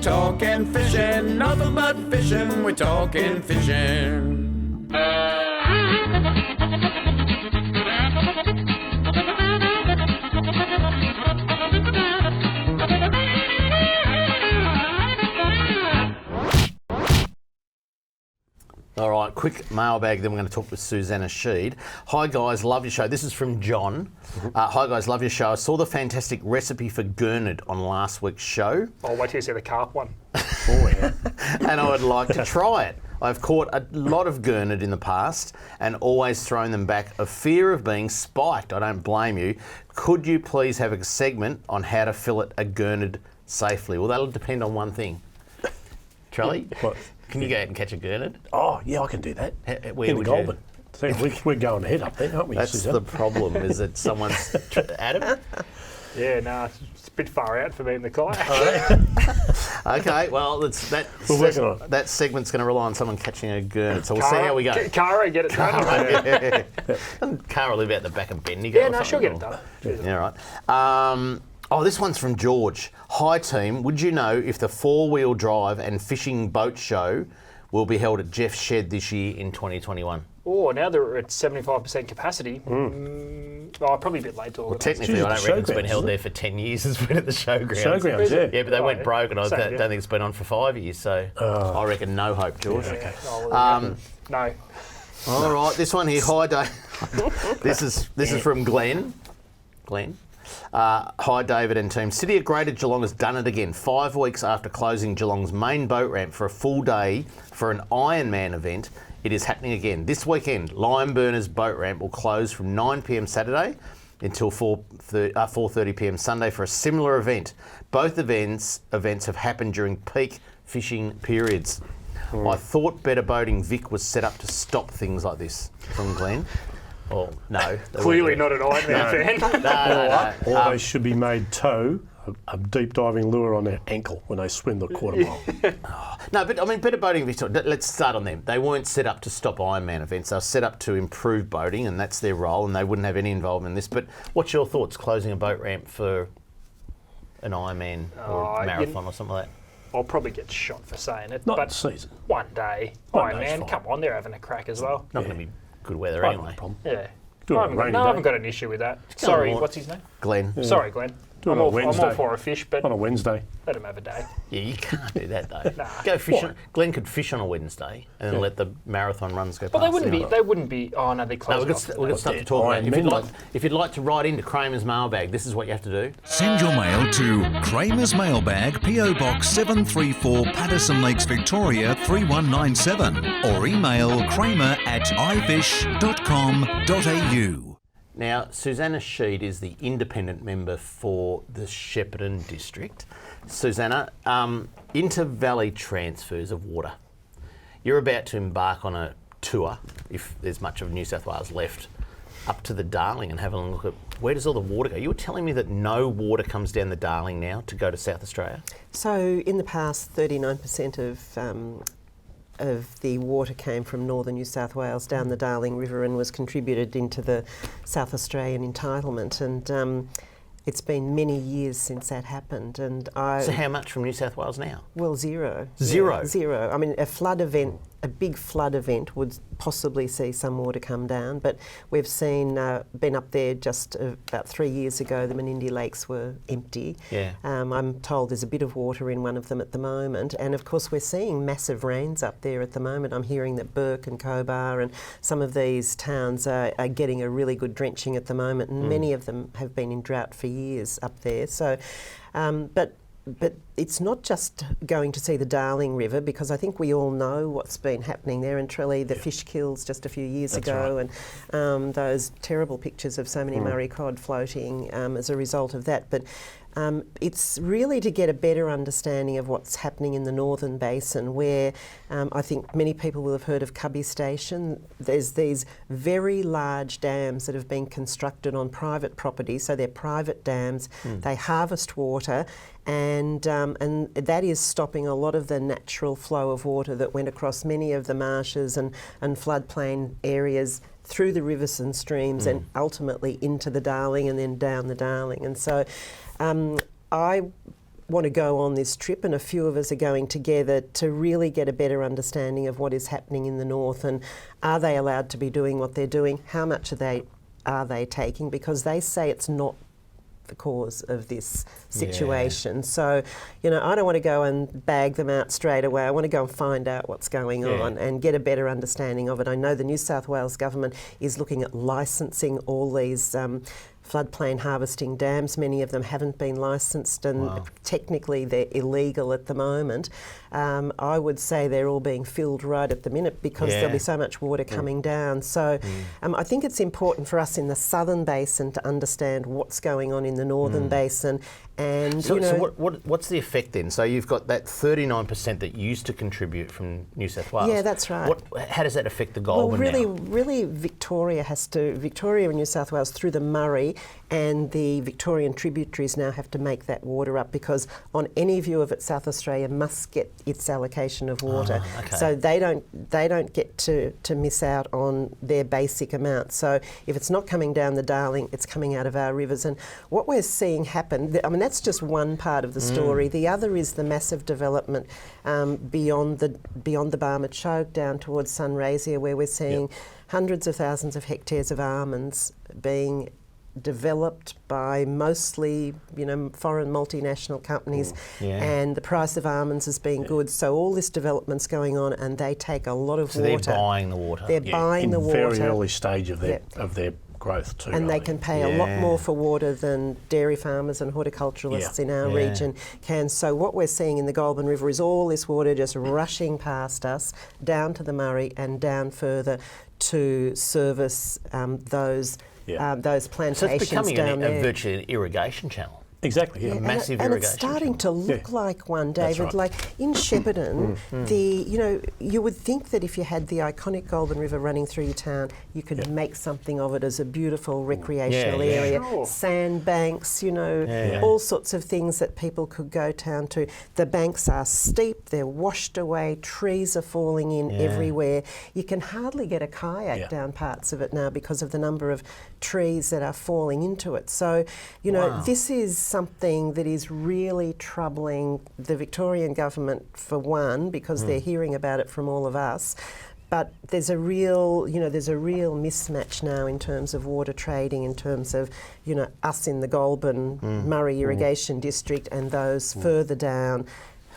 Talking fishing, nothing but fishing, we're talking fishing. All right, quick mailbag, then we're going to talk with Suzanna Sheed. Hi guys, love your show. This is from John. Hi guys, love your show. I saw the fantastic recipe for gurnard on last week's show. I'll wait till you see the carp one. Oh, yeah. And I would like to try it. I've caught a lot of gurnard in the past and always thrown them back of fear of being spiked. I don't blame you. Could you please have a segment on how to fillet a gurnard safely? Well, that'll depend on one thing. Charlie? What? Can you go out and catch a gurnard? Oh, yeah, I can do that. Where would Goulburn. We're going ahead up there, aren't we? That's Suzanne? the problem, is that someone's... Adam? Yeah, no, it's a bit far out for me in the kayak. Okay, well, that segment's going to rely on someone catching a gurnard, so we'll see how we go. Cara, get it done. Yeah. Doesn't Cara live out the back of Bendigo? Yeah, no, she'll get it done. Yeah, right. This one's from George. Hi team, would you know if the 4-wheel drive and fishing boat show will be held at Jeff's Shed this year in 2021? Oh, now they're at 75% capacity. Probably a bit late to organise. Well, technically, I don't reckon it's been held there for 10 years. It's been at the showgrounds. Showgrounds, yeah. Yeah, but they went broke, and I don't think it's been on for 5 years. So I reckon no hope, George. Yeah, okay. No. All right, this one here. Hi, Dave. This is from Glenn. Hi, David and team. City of Greater Geelong has done it again. 5 weeks after closing Geelong's main boat ramp for a full day for an Ironman event, it is happening again. This weekend, Lion Burners boat ramp will close from 9 p.m. Saturday until 4:30 p.m. Sunday for a similar event. Both events have happened during peak fishing periods. I thought Better Boating Vic was set up to stop things like this from Glenn. Oh, no. Clearly not an Ironman fan. No. Or they should be made tow a deep diving lure on their ankle when they swim the quarter mile. No, but I mean, Better Boating Victoria, let's start on them. They weren't set up to stop Ironman events. They were set up to improve boating, and that's their role, and they wouldn't have any involvement in this. But what's your thoughts closing a boat ramp for an Ironman or marathon or something like that? I'll probably get shot for saying it. Not but season. One day. Ironman, come on, they're having a crack as well. Not going to be good weather anyway. Yeah. I haven't got an issue with that. Sorry, what's his name? Glenn. Yeah. Sorry, Glenn. Do it on Wednesday. I'm all for a fish, but on a Wednesday. Let him have a day. Yeah, you can't do that though. Nah. Go fish. Glenn could fish on a Wednesday and then let the marathon runs go. But past they wouldn't be. Oh no, they close. No, we've got stuff to talk about. If you'd like to write into Kramer's Mailbag, this is what you have to do. Send your mail to Kramer's Mailbag, PO Box 734, Patterson Lakes, Victoria 3197, or email kramer@ifish.com.au. Now, Suzanna Sheed is the independent member for the Shepparton District. Susanna, inter-valley transfers of water. You're about to embark on a tour, if there's much of New South Wales left, up to the Darling and have a look at where does all the water go. You were telling me that no water comes down the Darling now to go to South Australia? So in the past, 39% of the water came from northern New South Wales down the Darling River and was contributed into the South Australian entitlement. And it's been many years since that happened. And So how much from New South Wales now? Well, zero. Zero? Yeah, zero. I mean, a big flood event would possibly see some water come down, but we've seen, been up there just about 3 years ago, the Menindee Lakes were empty. Yeah. I'm told there's a bit of water in one of them at the moment, and of course we're seeing massive rains up there at the moment. I'm hearing that Burke and Cobar and some of these towns are getting a really good drenching at the moment, and many of them have been in drought for years up there. So, but it's not just going to see the Darling River, because I think we all know what's been happening there in Tralee, the fish kills just a few years ago, and those terrible pictures of so many Murray cod floating as a result of that. But it's really to get a better understanding of what's happening in the Northern Basin, where I think many people will have heard of Cubby Station. There's these very large dams that have been constructed on private property, so they're private dams. They harvest water, and that is stopping a lot of the natural flow of water that went across many of the marshes and floodplain areas through the rivers and streams and ultimately into the Darling and then down the Darling. And so I want to go on this trip, and a few of us are going together to really get a better understanding of what is happening in the north, and are they allowed to be doing what they're doing? How much are they taking? Because they say it's not the cause of this situation. Yeah. So, you know, I don't want to go and bag them out straight away. I want to go and find out what's going on and get a better understanding of it. I know the New South Wales government is looking at licensing all these floodplain harvesting dams. Many of them haven't been licensed, and technically they're illegal at the moment. I would say they're all being filled right at the minute because there'll be so much water coming down. So I think it's important for us in the Southern Basin to understand what's going on in the Northern Basin. And so what's the effect then? So you've got that 39% that used to contribute from New South Wales. Yeah, that's right. How does that affect the Goulburn now? Really Victoria and New South Wales through the Murray and the Victorian tributaries now have to make that water up, because on any view of it, South Australia must get its allocation of water. So they don't get to miss out on their basic amount. So if it's not coming down the Darling, it's coming out of our rivers. And what we're seeing happen, I mean, that's just one part of the story. The other is the massive development beyond the Barmah Choke down towards Sunraysia, where we're seeing hundreds of thousands of hectares of almonds being developed by mostly, you know, foreign multinational companies, and the price of almonds has been good. So all this development's going on, and they take a lot of water. They're buying the water. They're buying the water. In very early stage of their growth too. And they can pay a lot more for water than dairy farmers and horticulturalists in our region can. So what we're seeing in the Goulburn River is all this water just rushing past us, down to the Murray and down further to service those plantations so it's becoming down there. virtually an irrigation channel. Exactly, yeah. Yeah, massive and irrigation it's starting to look like one, David. right. Like in Shepparton, you would think that if you had the iconic Goulburn River running through your town, you could make something of it as a beautiful recreational area. Sure. Sandbanks, all sorts of things that people could go down to. The banks are steep, they're washed away, trees are falling in everywhere. You can hardly get a kayak down parts of it now because of the number of trees that are falling into it. So, this is something that is really troubling the Victorian government, for one, because they're hearing about it from all of us. But there's a real mismatch now in terms of water trading, in terms of, us in the Goulburn Murray Irrigation District and those further down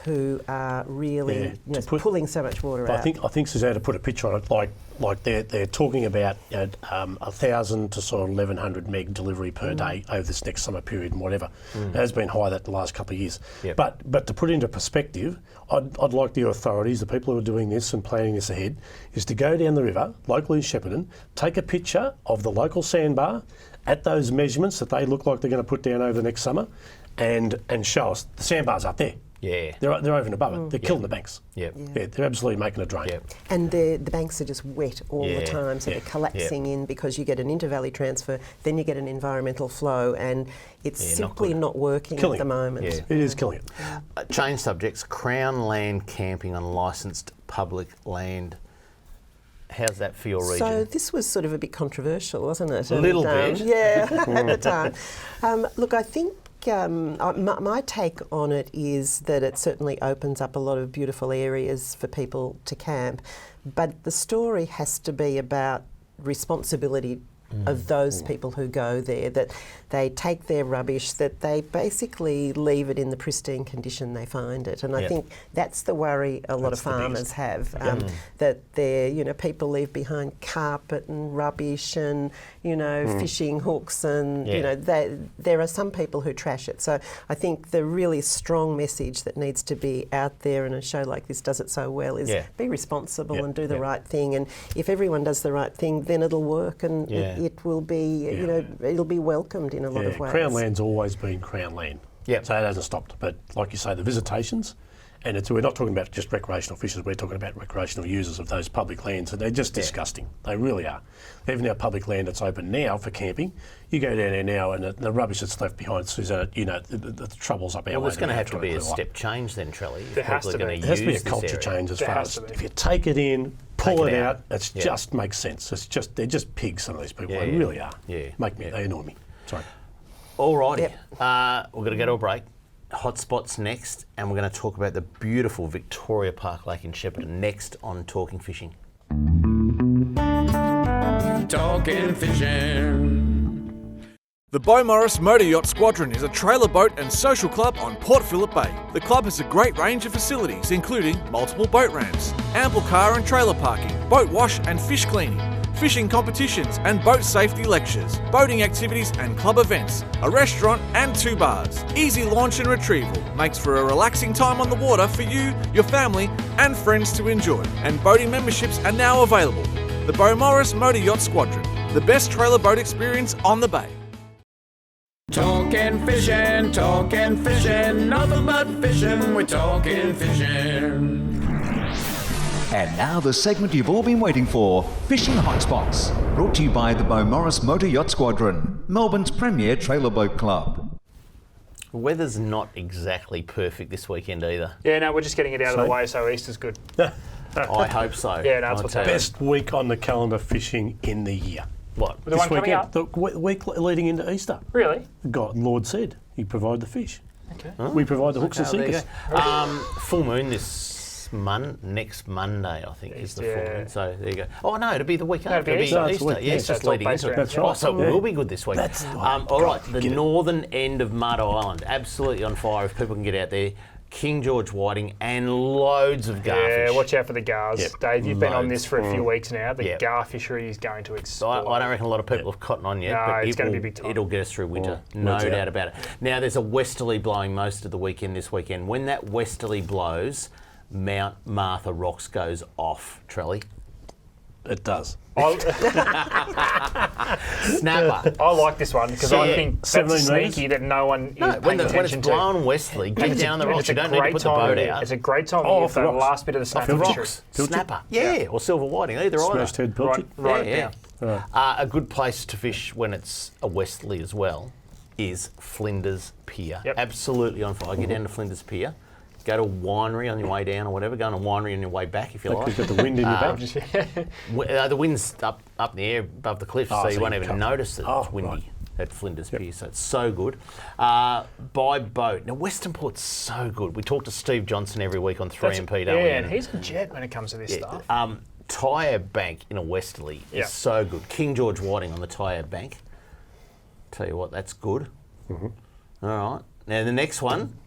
who are really pulling so much water out. I think Suzanne, to put a picture on it, like they're talking about 1,000 to sort of 1,100 meg delivery per day over this next summer period and whatever. It has been high that the last couple of years. Yep. But to put it into perspective, I'd like the authorities, the people who are doing this and planning this ahead, is to go down the river, locally in Shepparton, take a picture of the local sandbar at those measurements that they look like they're going to put down over the next summer, and show us the sandbar's up there. Yeah. They're over and above it. They're killing the banks. Yep. Yeah, they're absolutely making a drain. Yep. And the banks are just wet all the time, so they're collapsing in because you get an intervalley transfer, then you get an environmental flow, and it's simply not working at the moment. Yeah. It is killing it. Change subjects, Crown land camping on licensed public land. How's that for your region? So this was sort of a bit controversial, wasn't it? A little bit. Yeah, at the time. Look, I think my take on it is that it certainly opens up a lot of beautiful areas for people to camp, but the story has to be about responsibility of those people who go there, that they take their rubbish, that they basically leave it in the pristine condition they find it. And I think that's the worry a lot of farmers have, that they're, people leave behind carpet and rubbish and, fishing hooks and, there are some people who trash it. So I think the really strong message that needs to be out there, and a show like this does it so well, is be responsible and do the right thing. And if everyone does the right thing, then it'll work, and it will be, it'll be welcomed in a lot of ways. Crown land's always been Crown land. Yep. So it hasn't stopped. But like you say, the visitations, and we're not talking about just recreational fishers, we're talking about recreational users of those public lands, and they're just disgusting. They really are. Even our public land that's open now for camping, you go down there now and the rubbish that's left behind, Susanna, the trouble's up our way. Well, it's going to have to be a step change then, Trelly. There has to be. There has to be a culture change as far as if you take it in, pull it out, it just makes sense. It's just they're just pigs, some of these people. They really are. Yeah. They annoy me. Sorry. Alrighty. We're going to go to a break. Hotspots next, and we're going to talk about the beautiful Victoria Park Lake in Shepparton next on Talking Fishing. Talking fishing. The Beaumaris Motor Yacht Squadron is a trailer boat and social club on Port Phillip Bay. The club has a great range of facilities, including multiple boat ramps, ample car and trailer parking, boat wash and fish cleaning, fishing competitions and boat safety lectures, boating activities and club events, a restaurant and 2 bars. Easy launch and retrieval makes for a relaxing time on the water for you, your family and friends to enjoy. And boating memberships are now available. The Beaumaris Motor Yacht Squadron, the best trailer boat experience on the bay. Talking fishing, nothing but fishing, we're talking fishing. And now the segment you've all been waiting for, Fishing Hotspots, brought to you by the Beaumaris Motor Yacht Squadron, Melbourne's premier trailer boat club. The weather's not exactly perfect this weekend either. Yeah, no, we're just getting it out of the way, so Easter's good. I hope so. Yeah, no, that's what's happening. Best week on the calendar fishing in the year. What? The one coming up? The week leading into Easter. Really? Lord said he'd provide the fish. Okay. We provide the hooks and sinkers. Full moon next Monday, I think, is the full moon. So there you go. Oh no, it'll be the week after. It'll be Easter. Yeah, it's just leading into it. That's right. Oh, so it will be good this week. That's all right, the northern end of Mud Island, absolutely on fire. If people can get out there. King George whiting and loads of garfish. Yeah, watch out for the gars. Yep. Dave, you've been on this for a few weeks now. The gar fishery is going to explode. I don't reckon a lot of people have cotton on yet, but it's going to be big time. It'll get us through winter, no doubt about it. Now, there's a westerly blowing most of the weekend this weekend. When that westerly blows, Mount Martha Rocks goes off, Trelly. It does. Snapper. I like this one because I think that's 17 sneaky that no one No, is when paying it's attention to. blowing westerly, get down the rocks. You don't need to great put the time. boat out. It's a great time Oh, of year off the for the rocks. last bit of the Off the snapper. rocks. Pilchard. Snapper. Yeah, or silver whiting, either Smashed head pilchard. Right yeah. down. A good place to fish when it's a westerly as well is Flinders Pier. Yep. Absolutely on fire. Get down to Flinders Pier. Go to a winery on your way down or whatever. Go on a winery on your way back if you like. You've got the wind in your back. The wind's up in the air above the cliff, so you won't even notice that it's windy right. at Flinders Pier. So it's so good. By boat. Now, Western Port's so good. We talk to Steve Johnson every week on 3MP, don't we? Yeah, and he's a jet when it comes to this stuff. Tyre Bank in a westerly is so good. King George Whiting on the Tyre Bank. Tell you what, that's good. All right. Now the next one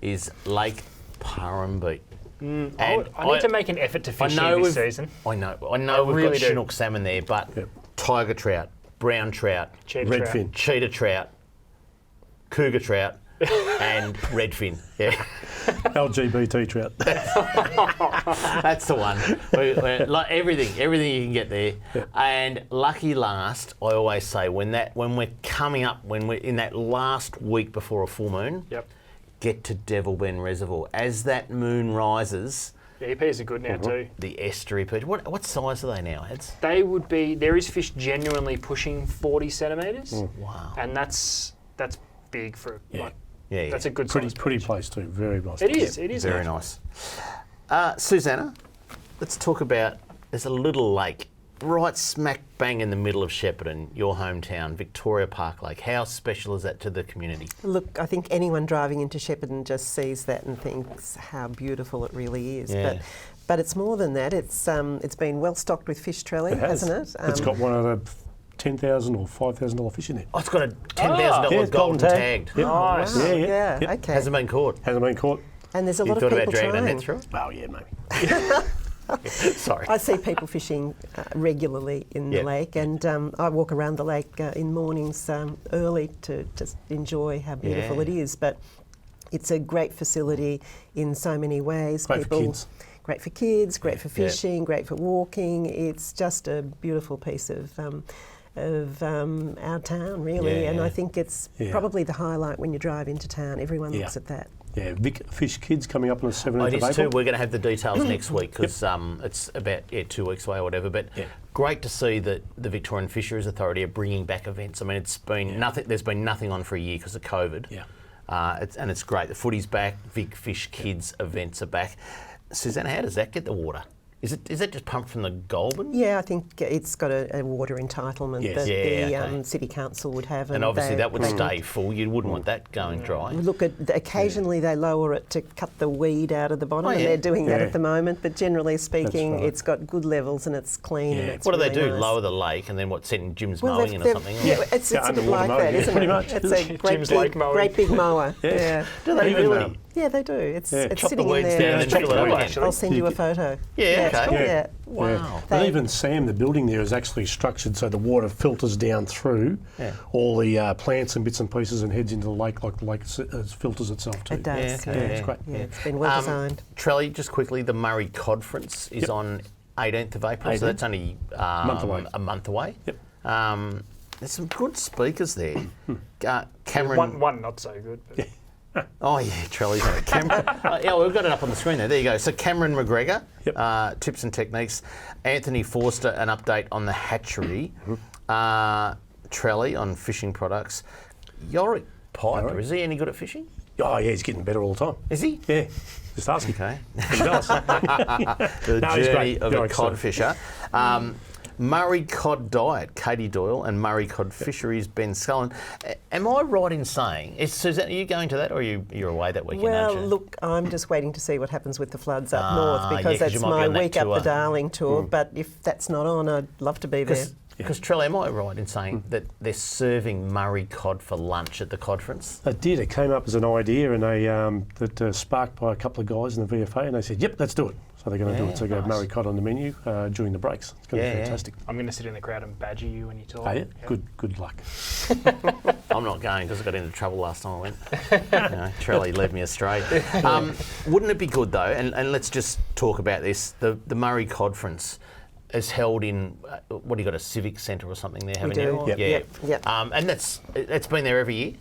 is Lake Purrumbete. And I need to make an effort to fish here this season. I know we've really got Chinook salmon there, but tiger trout, brown trout, Redfin, cheetah trout, cougar trout, and redfin. Yeah. LGBT trout. That's the one. Like everything you can get there. And lucky last, I always say when we're coming up, when we're in that last week before a full moon, get to Devil Bend Reservoir. As that moon rises, the EPs are good now too. The estuary perch. What size are they now, Eds? They would be. There is fish genuinely pushing 40 centimetres. Wow. And that's big for like. Yeah. That's a good pretty place too. Very nice. It is. It is very nice. Susanna, let's talk about. There's a little lake right smack bang in the middle of Shepparton, your hometown, Victoria Park Lake. How special is that to the community? Look, I think anyone driving into Shepparton just sees that and thinks how beautiful it really is. Yeah. But it's more than that. It's been well stocked with fish trelly, hasn't it? It's got one of the $10,000 or $5,000 fish in there. Oh, it's got a $10,000 golden tagged. Yep. Nice. Wow, Yeah. Okay. Hasn't been caught. Hasn't been caught. And there's a You lot thought of about people dragging a trying. net through it? Oh yeah, maybe. Sorry. I see people fishing regularly in the lake, and I walk around the lake in mornings early to just enjoy how beautiful it is. But it's a great facility in so many ways. Great for kids. Great for kids, great for fishing, great for walking. It's just a beautiful piece of our town, really. And I think it's probably the highlight when you drive into town. Everyone looks at that. Yeah, Vic Fish Kids coming up on the 17th of April. It is too. We're going to have the details next week because it's about 2 weeks away or whatever. But great to see that the Victorian Fisheries Authority are bringing back events. I mean, it's been nothing. There's been nothing on for a year because of COVID. Yeah. And it's great. The footy's back. Vic Fish Kids events are back. Susanna, how does that get the water? Is that just pumped from the Goulburn? Yeah, I think it's got a water entitlement that the City Council would have. And obviously that would stay full. You wouldn't want that going dry. Look, occasionally they lower it to cut the weed out of the bottom, and they're doing that at the moment. But generally speaking, it's got good levels and it's clean. And it's what do they really do? nice. Lower the lake and then send Jim's mowing in or something? Yeah, it's a bit like that, isn't it? much. It's a great big mower. Yeah. Do they really? Yeah, they do. It's Chop sitting the in weeds there. down and fill it up again. I'll send you a photo. Yeah, okay. Cool. Yeah. Wow. But even Sam, the building there is actually structured so the water filters down through all the plants and bits and pieces and heads into the lake like the lake filters itself too. It does. Yeah, it's great. Yeah, it's been well designed. Trelly, just quickly, the Murray Conference is on 18th of April, so that's only a month away. Yep. There's some good speakers there. Cameron. One not so good. But Oh yeah, Trelly's on it. We've got it up on the screen there. There you go. So Cameron McGregor, tips and techniques. Anthony Forster, an update on the hatchery. Trelly on fishing products. Yorick Piper, is he any good at fishing? Oh yeah, he's getting better all the time. Is he? Yeah. Just ask him. Okay. He does. The journey of a cod fisher. Murray Cod Diet, Katie Doyle, and Murray Cod Fisheries, Ben Scullen. Am I right in saying, Suzanne, are you going to that or you're away that weekend? Well, aren't you? look, I'm just waiting to see what happens with the floods up north because that's you might be my on that week up tour. the Darling tour. But if that's not on, I'd love to be there. Because Trelly, am I right in saying that they're serving Murray cod for lunch at the conference? It did. It came up as an idea and that sparked by a couple of guys in the VFA and they said, yep, let's do it. So they're going to do it to go Murray cod on the menu during the breaks. It's going to be fantastic. I'm going to sit in the crowd and badger you when you talk. Oh, yeah? Good luck. I'm not going because I got into trouble last time I went. Trelly led me astray. Wouldn't it be good though, and let's just talk about this, the Murray Codference is held in, what do you got, a civic centre or something there, haven't you? Yep. And it's been there every year?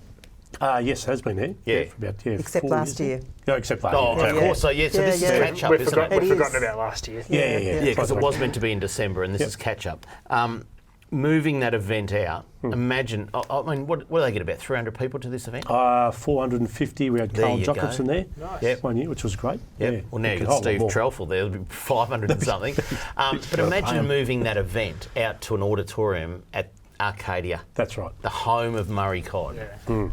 Yes, it has been there. Yeah. For about, except 4 last years year. No, except last year. Of course. So this is catch-up, We've isn't it? forgotten about last year. Yeah, because it was meant to be in December, and this is catch-up. Moving that event out, imagine, I mean, what do they get, about 300 people to this event? 450. We had Carl Jacobson there one year, which was great. Yep. Yeah. Well, now you've got Steve Trelfall there, it'll be 500 and something. But imagine moving that event out to an auditorium at Arcadia. That's right. The home of Murray cod. Yeah.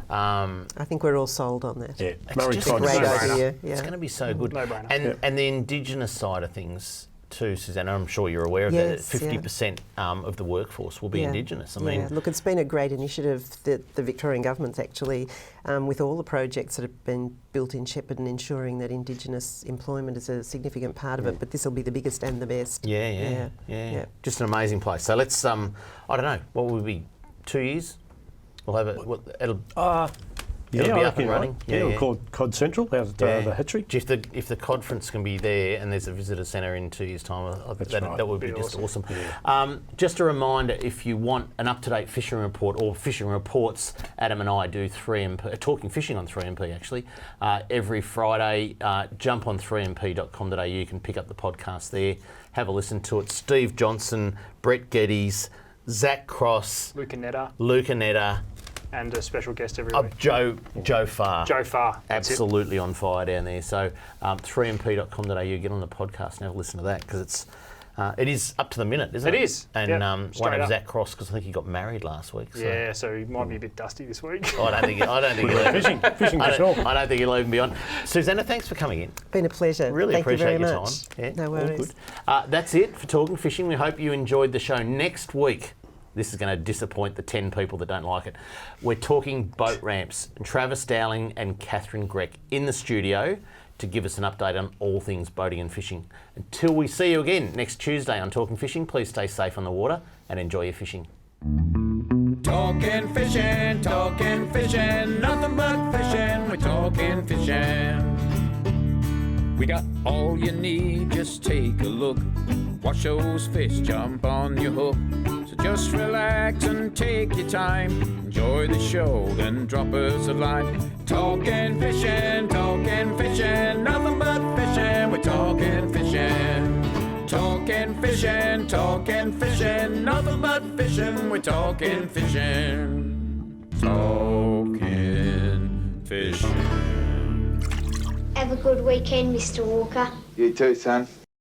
I think we're all sold on that. Yeah, it's Murray just cod. Great idea. It's going to be so good. No-brainer. And the Indigenous side of things too, Susanna, I'm sure you're aware of that. 50% of the workforce will be Indigenous. I mean, look, it's been a great initiative that the Victorian government's actually, with all the projects that have been built in Shepparton, ensuring that Indigenous employment is a significant part of it. But this will be the biggest and the best. Yeah. Just an amazing place. So let's, I don't know, what will we be, 2 years? We'll have it. It'll be up and running. We'll call Cod Central out at the hatchery. If the Codference can be there and there's a visitor centre in 2 years' time, that would be just awesome. Just a reminder, if you want an up-to-date fishing report or fishing reports, Adam and I do 3MP, talking fishing on 3MP actually, every Friday. Jump on 3mp.com.au, you can pick up the podcast there, have a listen to it. Steve Johnson, Brett Geddes, Zach Cross, Luca Netta, and a special guest every week. Joe Farr. Joe Farr. Absolutely on fire down there. So 3mp.com.au, get on the podcast and have a listen to that, because it is up to the minute, isn't it? It is. And one of Zach Cross, because I think he got married last week. So. Yeah, so he might be a bit dusty this week. I don't think he'll fishing for sure. I don't think he'll even be on. Susanna, thanks for coming in. Been a pleasure. Really Thank appreciate you very your much. time. Yeah, no worries. All good. That's it for Talking Fishing. We hope you enjoyed the show. Next week, this is going to disappoint the 10 people that don't like it. We're talking boat ramps. Travis Dowling and Catherine Greck in the studio to give us an update on all things boating and fishing. Until we see you again next Tuesday on Talking Fishing, please stay safe on the water and enjoy your fishing. Talking fishing, nothing but fishing, we're talking fishing. We got all you need, just take a look. Watch those fish jump on your hook. So just relax and take your time. Enjoy the show, then drop us a line. Talking fishing, nothing but fishing, we're talking fishing. Talking fishing, nothing but fishing, we're talking fishing. Talking fishing. Have a good weekend, Mr. Walker. You too, son.